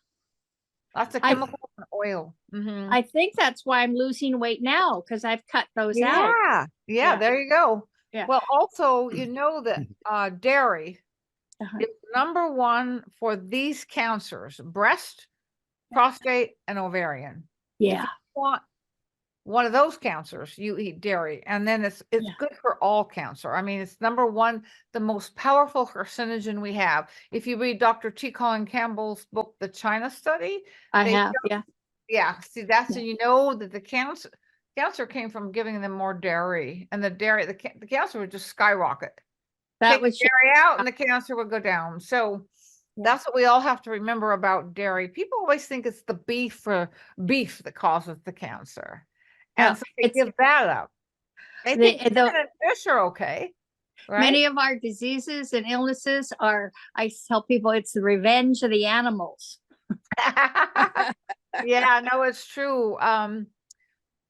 Lots of I- chemicals and oil. Mhm. I think that's why I'm losing weight now, because I've cut those out. Yeah, Yeah. there you go. Yeah. Well, also, you know that dairy Uh-huh. is number one for these cancers: breast, prostate and ovarian. Yeah. Want one of those cancers, you eat dairy, and then it's Yeah. good for all cancer. I mean, it's number one, the most powerful carcinogen we have. If you read Dr. T. Colin Campbell's book, The China Study, I they have, yeah. yeah, see, that's, Yeah. you know, that the cancer came from giving them more dairy, and the dairy, the cancer would just skyrocket. That Take would the show, dairy out and the cancer would go down. So Yeah. that's what we all have to remember about dairy. People always think it's the beef that causes the cancer. No, And so they it's- give that up. They The- think the- chicken and fish are okay, right? many of our diseases and illnesses are, I tell people it's the revenge of the animals. Yeah, no, it's true. Mine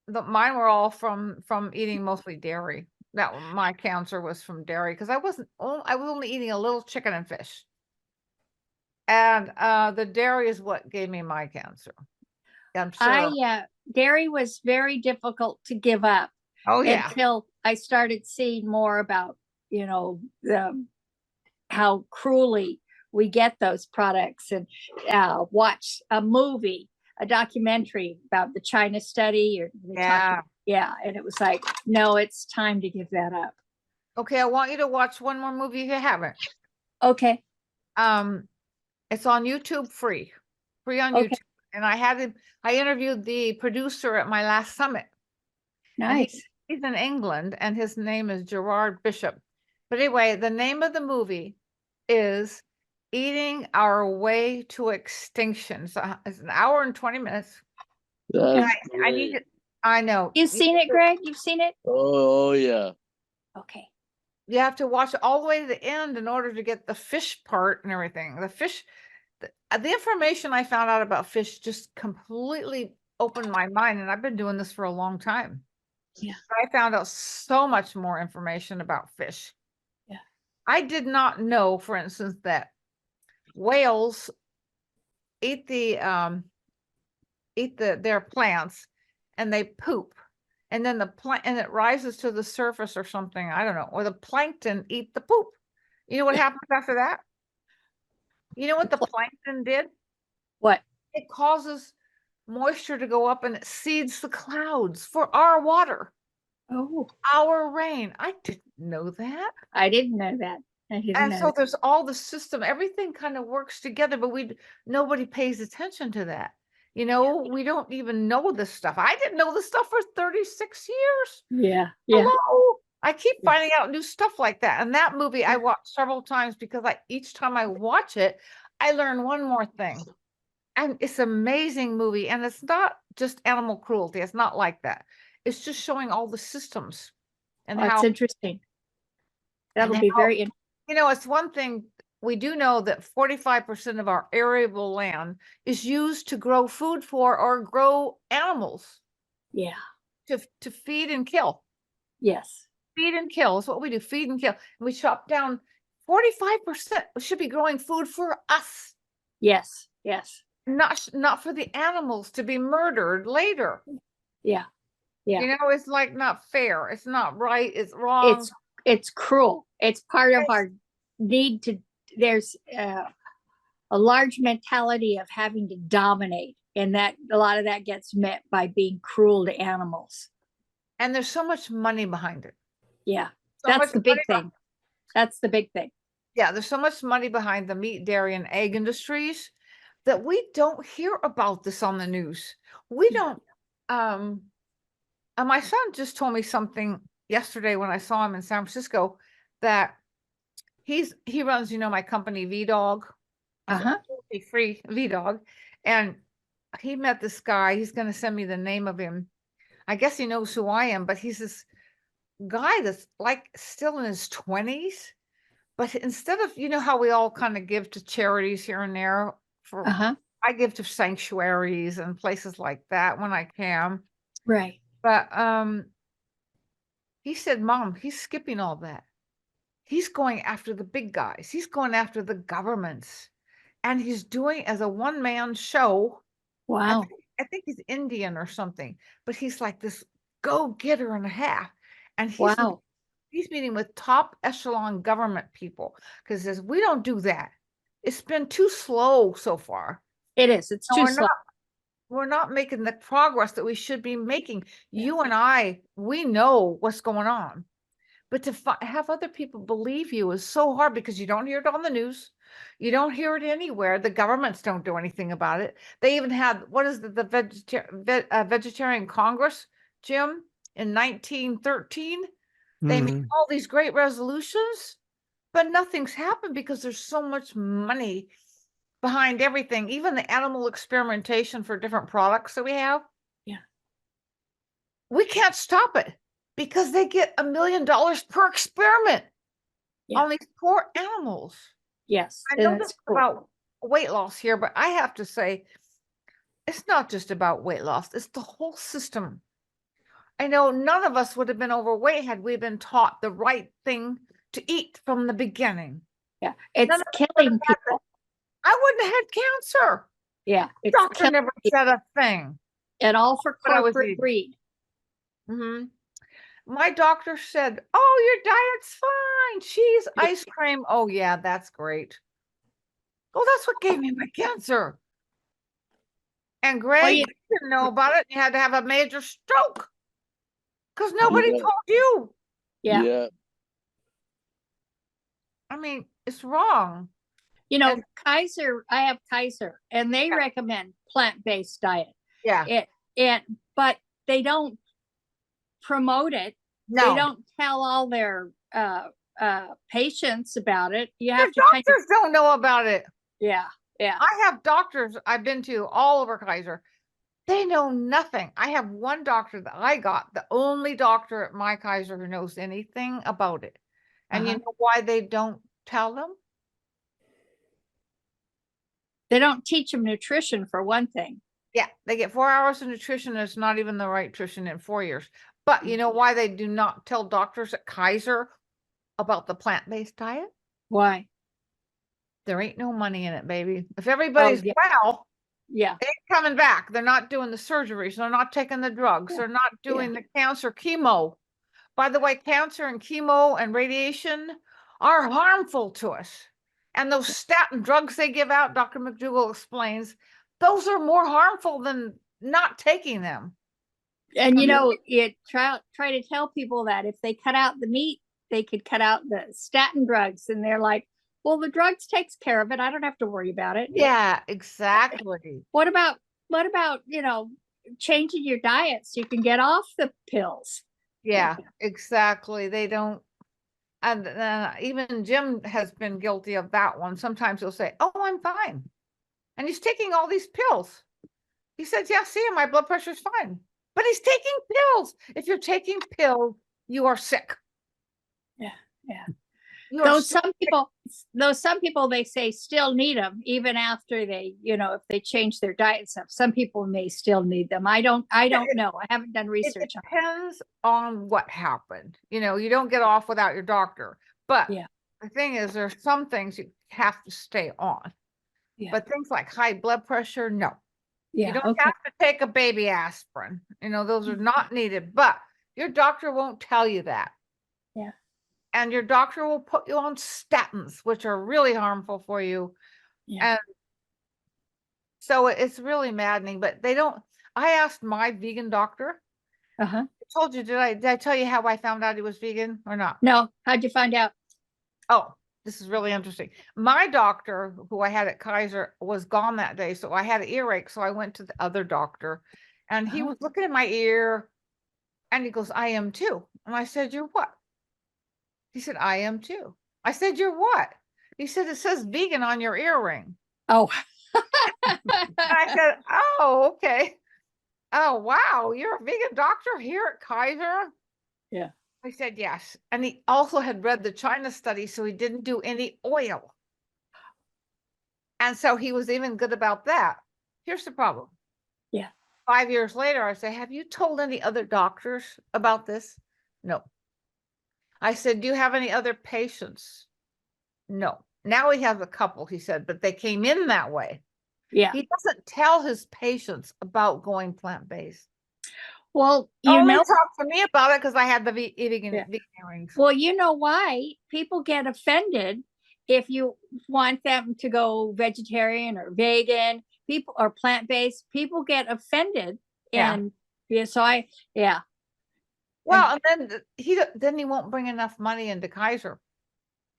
were all from eating mostly dairy. My cancer was from dairy because I was only eating a little chicken and fish. And the dairy is what gave me my cancer. I'm sure. Dairy was very difficult to give up Oh yeah. until I started seeing more about, how cruelly we get those products, and watch a movie, a documentary about the China study, or they talked Yeah. and it was like, no, it's time to give that up. Okay, I want you to watch one more movie if you haven't. Okay. It's on YouTube free on Okay. YouTube. And I interviewed the producer at my last summit. And Nice. he's in England, and his name is Gerard Bishop. But anyway, the name of the movie is Eating Our Way to Extinction. So it's an hour and 20 minutes. And That's I need great. it. I know. You've seen it, Greg? You've seen it? Oh, yeah. Okay. You have to watch it all the way to the end in order to get the fish part and everything. The fish, the information I found out about fish just completely opened my mind, and I've been doing this for a long time. Yeah. I found out so much more information about fish. Yeah. I did not know, for instance, that whales eat their plants and they poop, and then the plant, and it rises to the surface or something, I don't know, or the plankton eat the poop. You know what happens after that? You know what the plankton did? What? It causes moisture to go up, and it seeds the clouds for our water, Oh, our rain. I didn't know that. I didn't know that. I didn't And know so that. there's all the system, everything kind of works together, but nobody pays attention to that. We don't even know this stuff. I didn't know this stuff for 36 years. Yeah. Yeah. Hello. I keep Yeah. finding out new stuff like that. And that movie I watched several times because each time I watch it, I learn one more thing. And it's an amazing movie. And it's not just animal cruelty. It's not like that. It's just showing all the systems and That's how, interesting. That'll and be how- very interesting. it's one thing. We do know that 45% of our arable land is used to grow food for or grow animals Yeah. to feed and kill. Yes. Feed and kill is what we do, feed and kill. And we chop down 45% should be growing food for us, Yes. Yes. not for the animals to be murdered later. Yeah. Yeah. It's like not fair. It's not right. It's wrong. It's cruel. It's part of our need to, there's a large mentality of having to dominate, and that a lot of that gets met by being cruel to animals. And there's so much money behind it. Yeah. So That's much the big money thing. That's the big thing. Yeah, there's so much money behind the meat, dairy, and egg industries that we don't hear about this on the news. We don't. And my son just told me something yesterday when I saw him in San Francisco, that he runs, my company VDog, free VDog, and he met this guy. He's going to send me the name of him. I guess he knows who I am, but he's this guy that's like still in his 20s. But instead of, how we all kind of give to charities here and there, I give to sanctuaries and places like that when I can. Right. But he said, Mom, he's skipping all that. He's going after the big guys. He's going after the governments. And he's doing as a one-man show. Wow. I think he's Indian or something, but he's like this go-getter and a half. And he's meeting with top echelon government people because he says, we don't do that. It's been too slow so far. It is. It's No, too we're slow. not. we're not making the progress that we should be making. You and I, we know what's going on. But to have other people believe you is so hard because you don't hear it on the news. You don't hear it anywhere. The governments don't do anything about it. They even had, what is the Vegetarian Congress, Jim, in 1913? They made Mhm. all these great resolutions, but nothing's happened because there's so much money behind everything, even the animal experimentation for different products that we have. Yeah. We can't stop it because they get $1 million per experiment Yeah. on these poor animals. Yes. I and know it's this is cool. about weight loss here, but I have to say, it's not just about weight loss, it's the whole system. I know none of us would have been overweight had we been taught the right thing to eat from the beginning. Yeah. It's None of killing people. I wouldn't have had cancer. Yeah. It's Doctor killing never people, said a thing. and all for what I was corporate eating. greed. Hmm. My doctor said, "Oh, your diet's fine. Cheese, ice cream. Oh, yeah, that's great." Well, that's what gave me my cancer. And Greg, you- you didn't know about it. You had to have a major stroke because nobody Yeah. told you. Yeah. Yeah. I mean, it's wrong. You know, And- Kaiser, I have Kaiser, and they Yeah. recommend plant-based diet. Yeah. But they don't promote it. They No. don't tell all their patients about it. You The have to kind of, doctors don't know about it. yeah. I have doctors I've been to all over Kaiser. They know nothing. I have one doctor that I got, the only doctor at my Kaiser who knows anything about it. And you Uh-huh. know why they don't tell them? They don't teach them nutrition for one thing. Yeah, they get 4 hours of nutrition. And it's not even the right nutrition in 4 years. But you know why they do not tell doctors at Kaiser about the plant-based diet? Why? There ain't no money in it, baby. If everybody's yeah. well, Yeah. they ain't coming back. They're not doing the surgeries. They're not taking the drugs. Yeah, They're not doing the cancer chemo. By the way, cancer and chemo and radiation are harmful to us. And those statin drugs they give out, Dr. McDougall explains, those are more harmful than not taking them. And you Yeah. know, try to tell people that if they cut out the meat, they could cut out the statin drugs, and they're like, well, the drugs takes care of it. I don't have to worry about it. Yeah, exactly. What about, changing your diet so you can get off the pills? Yeah, exactly. They don't. And even Jim has been guilty of that one. Sometimes he'll say, "Oh, I'm fine." And he's taking all these pills. He says, "Yeah, see, my blood pressure's fine." But he's taking pills. If you're taking pills, you are sick. Yeah. You are Though sick. some people they say still need them even after they, if they change their diet and stuff. Some people may still need them. I don't know. I haven't done It research on it. depends on what happened. You don't get off without your doctor. But Yeah. the thing is, there's some things you have to stay on. Yeah. But things like high blood pressure, no. You Yeah. don't Okay. have to take a baby aspirin. Those are not needed, but your doctor won't tell you that. Yeah. And your doctor will put you on statins, which are really harmful for you. Yeah. And so it's really maddening, but they don't. I asked my vegan doctor. Uh-huh. I told you, did I tell you how I found out he was vegan or not? No. How'd you find out? Oh, this is really interesting. My doctor, who I had at Kaiser, was gone that day. So I had an earache. So I went to the other doctor and he Uh-huh. was looking at my ear and he goes, "I am too." And I said, "You're what?" He said, "I am too." I said, "You're what?" He said, "It says vegan on your earring." Oh. And I said, "Oh, okay. Oh, wow. You're a vegan doctor here at Kaiser?" Yeah. I said, "Yes." And he also had read the China study, so he didn't do any oil. And so he was even good about that. Here's the problem. Yeah. 5 years later, I say, "Have you told any other doctors about this?" No. I said, "Do you have any other patients?" No. Now he has a couple, he said, but they came in that way. Yeah. He doesn't tell his patients about going plant-based. Well, Only talk to me about it because I had the vegan Yeah. earrings. well, you know why people get offended if you want them to go vegetarian or vegan, people or plant-based, people get offended. Yeah. And yeah, so yeah, Well, and then then he won't bring enough money into Kaiser.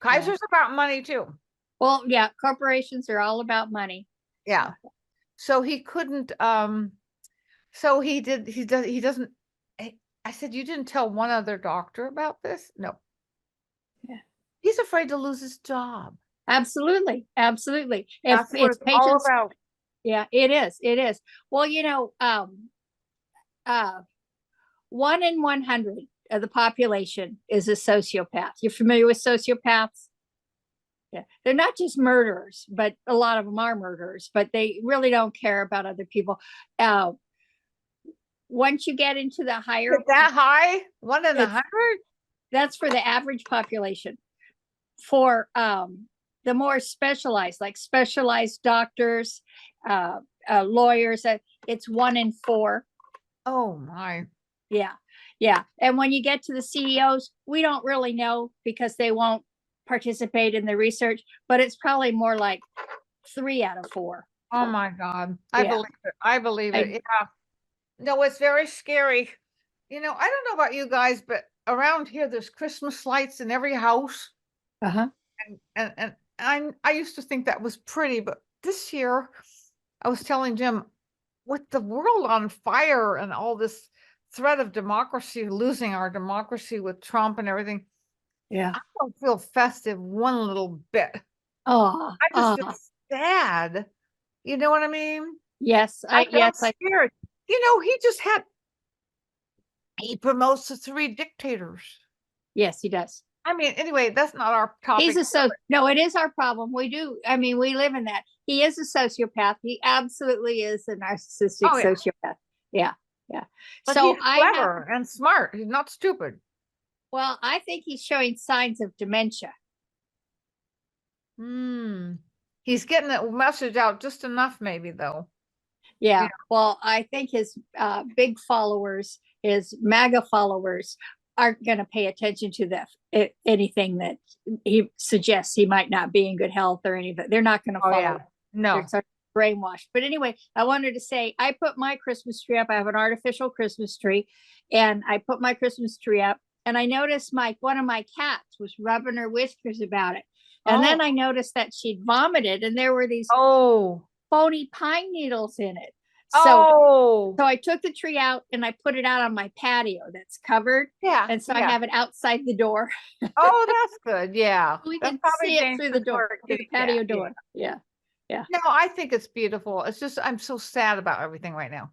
Kaiser's about money too. well, yeah, corporations are all about money. Yeah. So he couldn't, so he doesn't, I said, you didn't tell one other doctor about this? No. Yeah. He's afraid to lose his job. Absolutely, absolutely. If That's what it's it's all patients, about. yeah, it is, it is. Well, 1 in 100 of the population is a sociopath. You're familiar with sociopaths? Yeah, they're not just murderers, but a lot of them are murderers, but they really don't care about other people. Once you get into the higher, Is it that high? 1 in It's- 100? that's for the average population. For the more specialized, like specialized doctors, lawyers, it's 1 in 4. Oh my. Yeah, yeah. And when you get to the CEOs, we don't really know because they won't participate in the research, but it's probably more like 3 out of 4. Oh my God. I Yeah. believe it. I believe I- it. Yeah. No, it's very scary. I don't know about you guys, but around here, there's Christmas lights in every house. Uh-huh. And I used to think that was pretty, but this year I was telling Jim, with the world on fire and all this threat of democracy, losing our democracy with Trump and everything, Yeah. I don't feel festive one little bit. Oh, I just feel sad. You know what I mean? yes, I'm yes, scared. He promotes the 3 dictators. yes, he does. I mean, anyway, that's not our topic. No, it is our problem. We do. I mean, we live in that. He is a sociopath. He absolutely is a narcissistic Oh, yeah. sociopath. Yeah. Yeah. But So he's clever and smart. He's not stupid. well, I think he's showing signs of dementia. He's getting that message out just enough, maybe, though. Yeah. Yeah. Well, I think his big followers, his MAGA followers, aren't going to pay attention to anything that he suggests he might not be in good health or anything. They're not going to follow. Yeah. No. They're sort of brainwashed. But anyway, I wanted to say I put my Christmas tree up. I have an artificial Christmas tree, and I put my Christmas tree up, and I noticed one of my cats was rubbing her whiskers about it. And then I noticed that she'd vomited, and there were these phony pine needles in it. So I took the tree out and I put it out on my patio that's covered. Yeah. And so I have it outside the door. Oh, that's good. Yeah. We That's can probably see it through the dangerous door, for a through the kitty cat, patio yeah. door. Yeah. No, I think it's beautiful. It's just, I'm so sad about everything right now.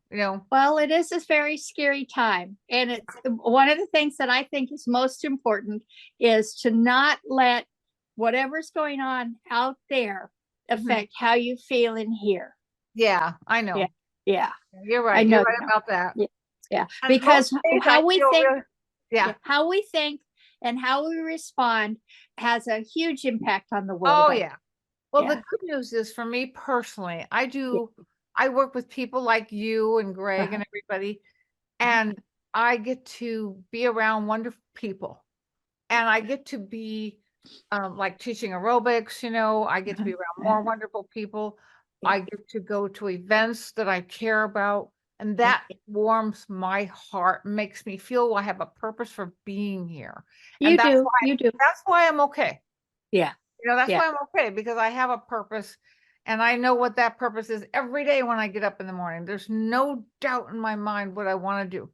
Well, it is a very scary time. And it's one of the things that I think is most important is to not let whatever's going on out there affect how you feel in here. Yeah, I know. Yeah. You're right. I know You're right you know. about that. Yeah. And Because most days I how we feel think, yeah. how we think and how we respond has a huge impact on the world. Oh, yeah. Well, Yeah. the good news is for me personally, I work with people like you and Greg and everybody, and I get to be around wonderful people. And I get to be like teaching aerobics, I get to be around more wonderful people. Yeah. I get to go to events that I care about. And that warms my heart, makes me feel I have a purpose for being here. You And that's do. why- You do. That's why I'm okay. Yeah. That's Yeah. why I'm okay, because I have a purpose and I know what that purpose is every day when I get up in the morning. There's no doubt in my mind what I want to do.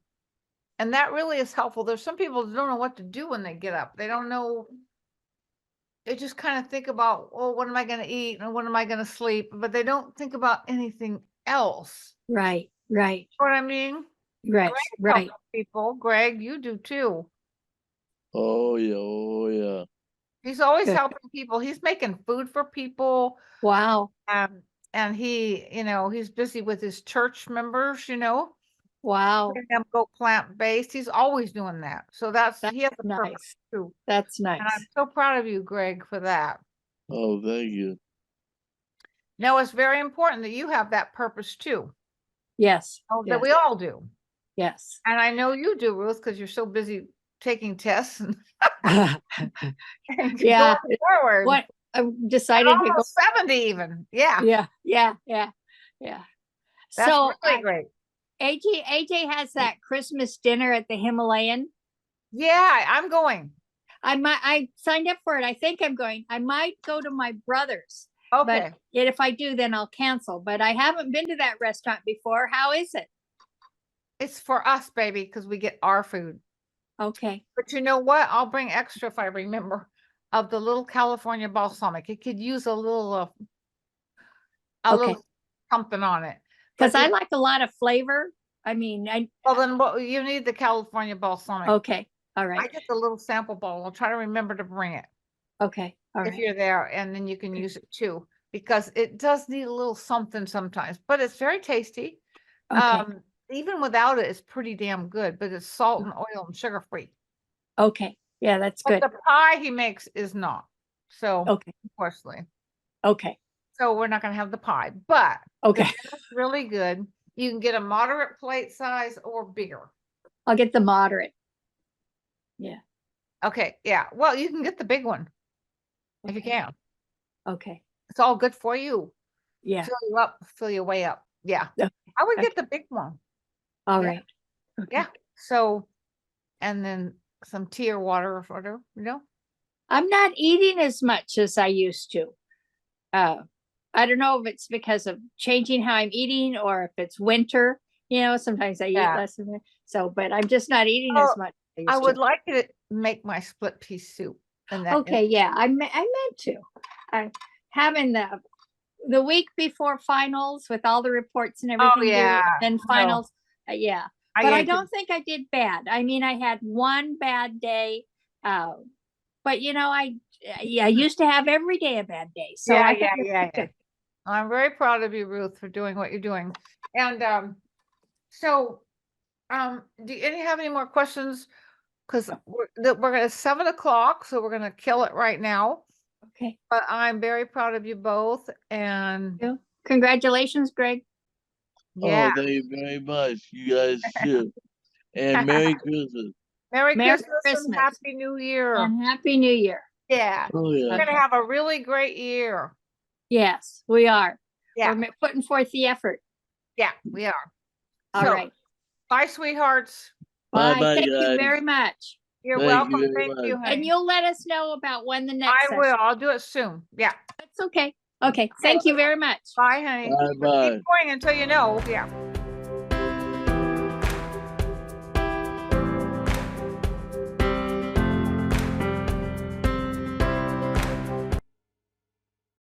And that really is helpful. There's some people that don't know what to do when they get up. They don't know. They just kind of think about, oh, what am I going to eat and when am I going to sleep? But they don't think about anything else. Right. You know what I mean? Right. Greg helps people. Greg, you do too. Oh yeah, oh yeah. He's always Good. helping people. He's making food for people. Wow. And he, he's busy with his church members, Wow. letting them go plant-based. He's always doing that. So he has a purpose Nice. too. That's And I'm nice. so proud of you, Greg, for that. Oh, thank you. No, it's very important that you have that purpose too. Yes. That we all do. Yes. And I know you do, Ruth, because you're so busy taking tests and Yeah. going forward. What I decided And to go. almost 70 even. Yeah. Yeah. Yeah. That's So really great. AJ has that Christmas dinner at the Himalayan. Yeah, I'm going. I signed up for it. I think I'm going. I might go to my brother's, Okay. but if I do, then I'll cancel. But I haven't been to that restaurant before. How is it? It's for us, baby, because we get our food. Okay. But you know what? I'll bring extra if I remember of the little California balsamic. It could use a little Okay. little something on it. Because But I it- like a lot of flavor. I mean, Well, then what you need the California balsamic. okay. All I right. get the little sample bowl. I'll try to remember to bring it Okay. All if right. you're there, and then you can use it too, because it does need a little something sometimes, but it's very tasty. Okay. Even without it, it's pretty damn good, but it's salt and oil and sugar free. Okay. Yeah, that's But good. the pie he makes is not. So Okay. unfortunately, Okay. so we're not gonna have the pie, but the Okay. dinner's really good. You can get a moderate plate size or bigger. I'll get the moderate. Okay, yeah. Well, you can get the big one if you Okay. can. Okay. It's all good for you. Yeah. Fill you up, fill your way up. Yeah. Okay, I would okay. get the big one. All Yeah. right. Okay. Yeah. So, and then some tea or water or whatever, I'm not eating as much as I used to. I don't know if it's because of changing how I'm eating or if it's winter. Sometimes I eat Yeah. less than that. So, but I'm just not eating Oh, as much. as I used would to. like you to make my split pea soup. And that, Okay, yeah, I meant to. I having the week before finals with all the reports and everything. due, yeah, and then no. finals. Yeah, but gotta I get- don't think I did bad. I mean, I had one bad day, but I used to have every day a bad day. So Yeah, I think yeah, it's yeah, good. I'm very proud of you, Ruth, for doing what you're doing. And so, do you have any more questions? Because we're gonna 7 o'clock, so we're gonna kill it right now. Okay, But I'm very proud of you both, and yeah. Congratulations, Greg. yeah, Oh, thank you very much. You guys too. And Merry Christmas. Merry Merry Christmas Christmas. and Happy New Year. And Happy New Year. Yeah, Oh, we're yeah. gonna have a really great year. Yes, we are. Yeah, We're putting forth the effort. yeah, we are. All So, right. bye, sweethearts. Bye. Bye-bye, Thank you guys. very much. You're Thank you welcome. very Thank you, much. honey. And you'll let us know about when the next I will. session. I'll do it soon. Yeah. That's okay. Okay. Thank you very much. Bye, honey. Bye-bye. Keep going until you know. Yeah.